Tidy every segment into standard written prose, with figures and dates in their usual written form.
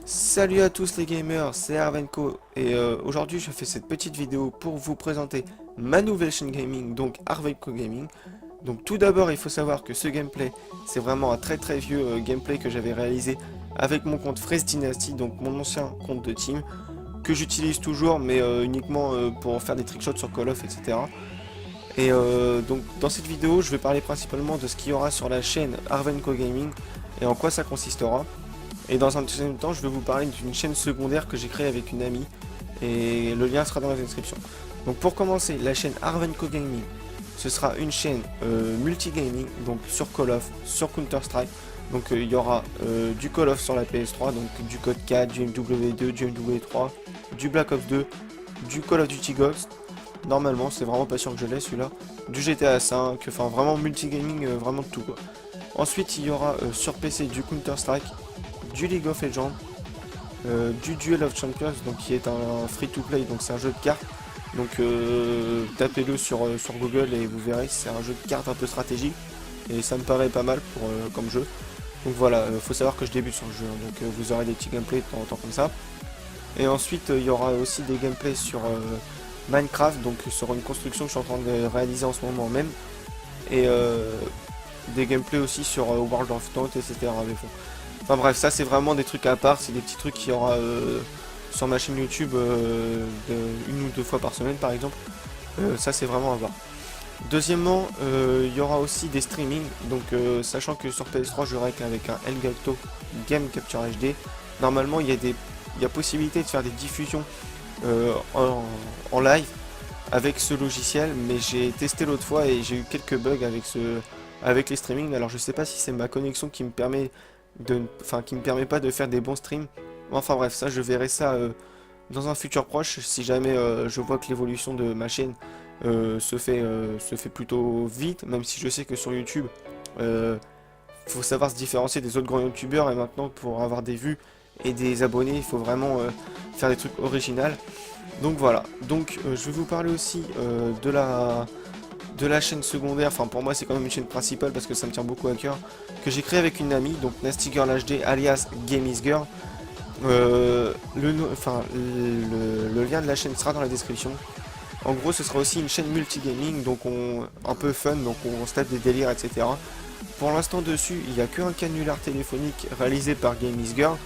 Salut à tous les gamers, c'est Arvenco et aujourd'hui je fais cette petite vidéo pour vous présenter ma nouvelle chaîne gaming, donc Arvenco Gaming. Donc tout d'abord il faut savoir que ce gameplay c'est vraiment un très vieux gameplay que j'avais réalisé avec mon compte Fraise Dynasty, donc mon ancien compte de team, que j'utilise toujours mais uniquement pour faire des trickshots sur Call of, etc. Et donc dans cette vidéo je vais parler principalement de ce qu'il y aura sur la chaîne Arvenco Gaming et en quoi ça consistera. Et dans un deuxième temps, je vais vous parler d'une chaîne secondaire que j'ai créée avec une amie. Et le lien sera dans la description. Donc pour commencer, la chaîne Arvenco Gaming, ce sera une chaîne multigaming, donc sur Call of, sur Counter-Strike. Donc il y aura du Call of sur la PS3, donc du Code 4, du MW2, du MW3, du Black Ops 2, du Call of Duty Ghost. Normalement, c'est vraiment pas sûr que je l'ai celui-là. Du GTA 5, enfin vraiment multigaming, vraiment de tout quoi. Ensuite, il y aura sur PC du Counter-Strike, du League of Legends, du Duel of Champions, donc qui est un free-to-play, donc c'est un jeu de cartes. Donc tapez-le sur Google et vous verrez, c'est un jeu de cartes un peu stratégique et ça me paraît pas mal pour, comme jeu. Donc voilà, faut savoir que je débute sur le jeu, hein, donc vous aurez des petits gameplays de temps en temps comme ça. Et ensuite il y aura aussi des gameplays sur Minecraft, donc sur une construction que je suis en train de réaliser en ce moment même. Et des gameplays aussi sur World of Tanks, etc. Mais bon. Enfin bref, ça c'est vraiment des trucs à part, c'est des petits trucs qu'il y aura sur ma chaîne YouTube une ou deux fois par semaine par exemple. Ça c'est vraiment à voir. Deuxièmement, il y aura aussi des streamings, donc sachant que sur PS3 je jouerai qu'avec un Elgato Game Capture HD, normalement il y a possibilité de faire des diffusions en live avec ce logiciel, mais j'ai testé l'autre fois et j'ai eu quelques bugs avec les streamings. Alors je sais pas si c'est ma connexion qui me permet qui me permet pas de faire des bons streams. Enfin bref, ça je verrai ça dans un futur proche si jamais je vois que l'évolution de ma chaîne se fait plutôt vite, même si je sais que sur YouTube euh, faut savoir se différencier des autres grands youtubeurs et maintenant pour avoir des vues et des abonnés il faut vraiment faire des trucs originaux. Donc voilà, donc je vais vous parler aussi de la chaîne secondaire, enfin pour moi c'est quand même une chaîne principale parce que ça me tient beaucoup à cœur, que j'ai créé avec une amie, donc Nasty Girl HD alias Gamies Girl. Le lien de la chaîne sera dans la description. En gros ce sera aussi une chaîne multigaming, donc un peu fun, donc on se tape des délires, etc. Pour l'instant dessus, il n'y a qu'un canular téléphonique réalisé par Gamies Girl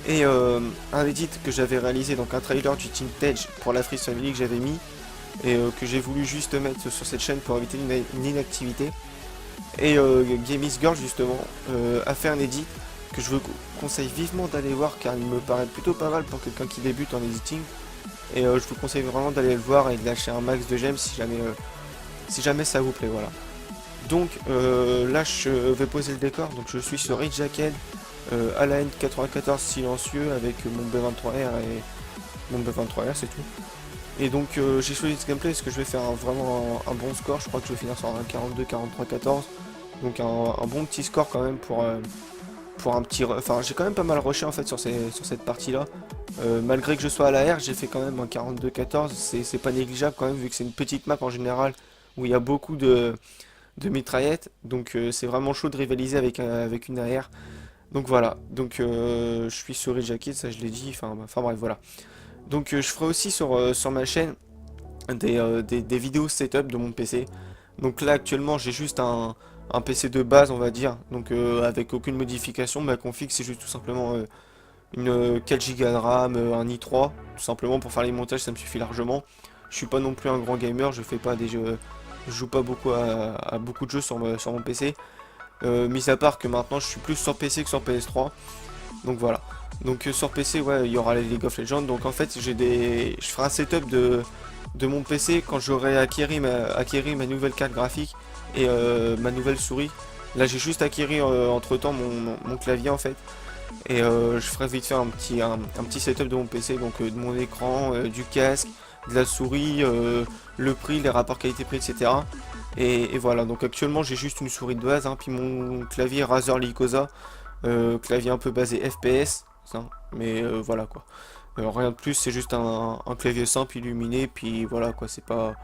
et un edit que j'avais réalisé, donc un trailer du Team Tage pour la Freeze Family que j'avais mis et que j'ai voulu juste mettre sur cette chaîne pour éviter une inactivité. Et Gamies Girl justement a fait un edit que je vous conseille vivement d'aller voir car il me paraît plutôt pas mal pour quelqu'un qui débute en editing. Et je vous conseille vraiment d'aller le voir et de lâcher un max de j'aime si jamais ça vous plaît, voilà. Donc là je vais poser le décor, donc je suis sur Rich Jacket à la N94 silencieux avec mon B23R et mon B23R c'est tout. Et donc j'ai choisi ce gameplay parce que je vais faire vraiment un bon score, je crois que je vais finir sur un 42, 43, 14. Donc un bon petit score quand même pour un petit... Enfin j'ai quand même pas mal rushé en fait sur cette partie là. Malgré que je sois à la R, j'ai fait quand même un 42, 14, c'est pas négligeable quand même vu que c'est une petite map en général où il y a beaucoup de mitraillettes. Donc c'est vraiment chaud de rivaliser avec une AR. Donc voilà, donc je suis sur Red Jacket, ça je l'ai dit, enfin bref voilà. Donc je ferai aussi sur ma chaîne des vidéos setup de mon PC. Donc là actuellement j'ai juste un PC de base on va dire, donc avec aucune modification, ma config c'est juste tout simplement une 4 Go de RAM, un i3, tout simplement pour faire les montages ça me suffit largement. Je suis pas non plus un grand gamer, je fais pas des jeux, je joue pas beaucoup à beaucoup de jeux sur mon PC. Mis à part que maintenant je suis plus sur PC que sur PS3. Donc voilà. Donc sur PC ouais il y aura les League of Legends. Donc en fait je ferai un setup de mon PC quand j'aurai acquéri ma nouvelle carte graphique et ma nouvelle souris. Là j'ai juste acquéri entre temps mon clavier en fait. Et je ferai vite fait un petit setup de mon PC, donc de mon écran, du casque, de la souris, le prix, les rapports qualité-prix, etc. Et voilà, donc actuellement j'ai juste une souris de base, hein, puis mon clavier Razer Lycosa, clavier un peu basé FPS, ça, mais voilà quoi. Rien de plus, c'est juste un clavier simple illuminé, puis voilà quoi, c'est pas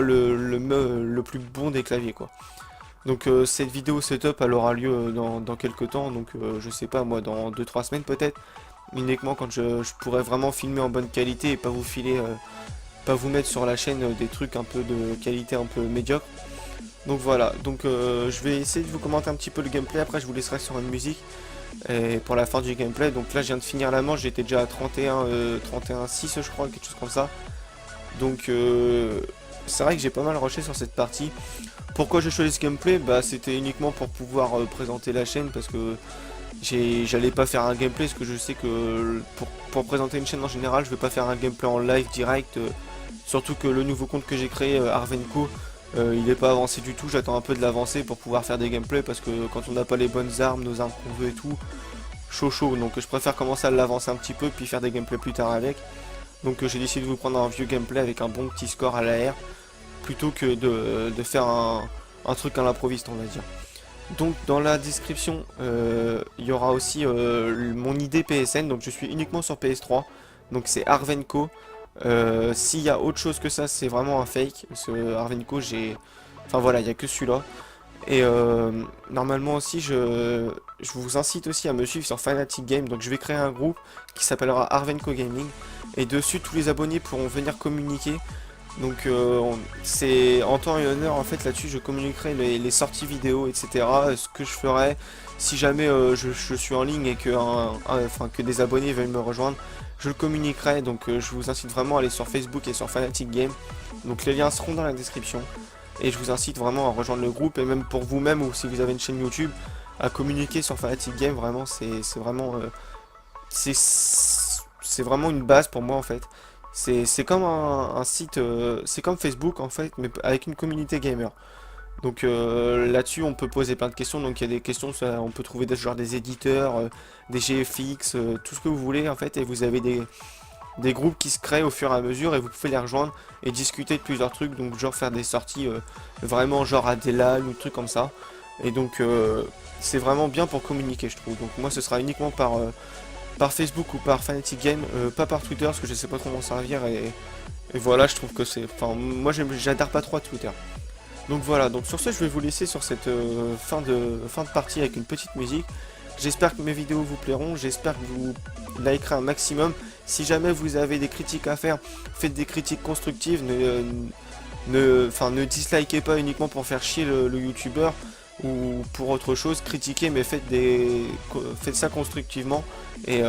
le plus bon des claviers quoi. Donc cette vidéo setup elle aura lieu dans quelques temps, donc je sais pas moi dans 2-3 semaines peut-être. uniquement quand je pourrais vraiment filmer en bonne qualité et pas vous filer, pas vous mettre sur la chaîne des trucs un peu de qualité un peu médiocre. Donc voilà, donc je vais essayer de vous commenter un petit peu le gameplay, après je vous laisserai sur une musique et pour la fin du gameplay. Donc là je viens de finir la manche, j'étais déjà à 31-6 je crois, quelque chose comme ça. Donc c'est vrai que j'ai pas mal rushé sur cette partie. Pourquoi j'ai choisi ce gameplay? Bah c'était uniquement pour pouvoir présenter la chaîne, parce que j'allais pas faire un gameplay, parce que je sais que pour présenter une chaîne en général, je vais pas faire un gameplay en live direct. Surtout que le nouveau compte que j'ai créé, Arvenco, il est pas avancé du tout. J'attends un peu de l'avancée pour pouvoir faire des gameplays, parce que quand on n'a pas les bonnes armes, nos armes qu'on veut et tout, chaud. Donc je préfère commencer à l'avancer un petit peu, puis faire des gameplays plus tard avec. Donc j'ai décidé de vous prendre un vieux gameplay avec un bon petit score à l'AR, plutôt que de faire un truc à l'improviste, on va dire. Donc dans la description, il y aura aussi mon ID PSN, donc je suis uniquement sur PS3, donc c'est Arvenco. S'il y a autre chose que ça, c'est vraiment un fake, parce que Arvenco, enfin voilà, il n'y a que celui-là. Et normalement aussi, je vous incite aussi à me suivre sur Fanatic Game, donc je vais créer un groupe qui s'appellera Arvenco Gaming, et dessus tous les abonnés pourront venir communiquer. Donc c'est en temps et honneur, en fait là-dessus je communiquerai les sorties vidéo, etc. Ce que je ferai si jamais je suis en ligne et que, enfin, que des abonnés veulent me rejoindre, je le communiquerai. Donc je vous incite vraiment à aller sur Facebook et sur Fanatic Game. Donc les liens seront dans la description. Et je vous incite vraiment à rejoindre le groupe, et même pour vous-même, ou si vous avez une chaîne YouTube, à communiquer sur Fanatic Game. Vraiment c'est vraiment c'est vraiment une base pour moi en fait. C'est comme un site, c'est comme Facebook en fait, mais avec une communauté gamer. Donc là-dessus on peut poser plein de questions, donc il y a des questions, on peut trouver genre des éditeurs, des GFX, tout ce que vous voulez en fait, et vous avez des groupes qui se créent au fur et à mesure, et vous pouvez les rejoindre et discuter de plusieurs trucs, donc genre faire des sorties vraiment genre à des LAN ou trucs comme ça. Et donc c'est vraiment bien pour communiquer, je trouve. Donc moi ce sera uniquement par Facebook ou par Fanatic Game, pas par Twitter, parce que je sais pas trop m'en servir, et voilà, je trouve que c'est... Enfin, moi j'adhère pas trop à Twitter. Donc voilà, donc sur ce je vais vous laisser sur cette fin de partie avec une petite musique. J'espère que mes vidéos vous plairont, j'espère que vous likerez un maximum. Si jamais vous avez des critiques à faire, faites des critiques constructives, ne dislikez pas uniquement pour faire chier le youtubeur ou pour autre chose, critiquez, mais faites ça constructivement, et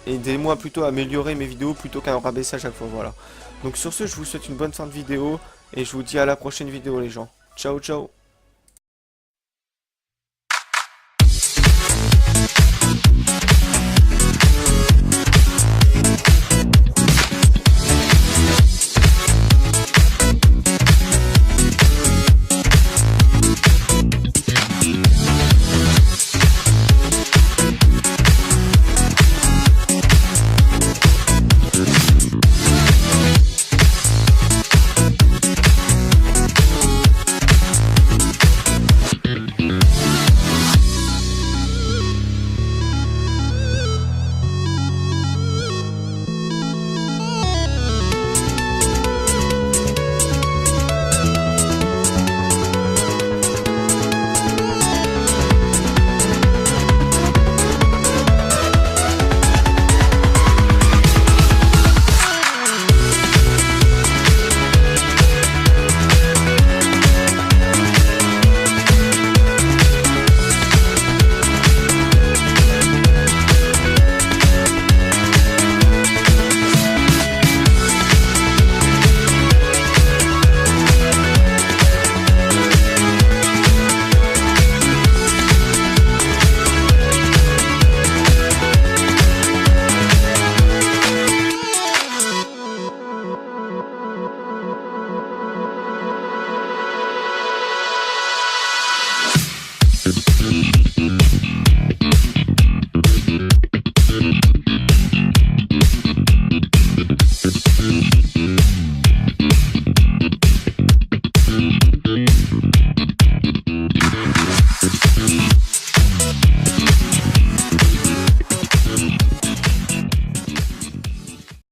aidez-moi plutôt à améliorer mes vidéos plutôt qu'à en rabaisser à chaque fois, voilà. Donc sur ce, je vous souhaite une bonne fin de vidéo, et je vous dis à la prochaine vidéo les gens. Ciao ciao.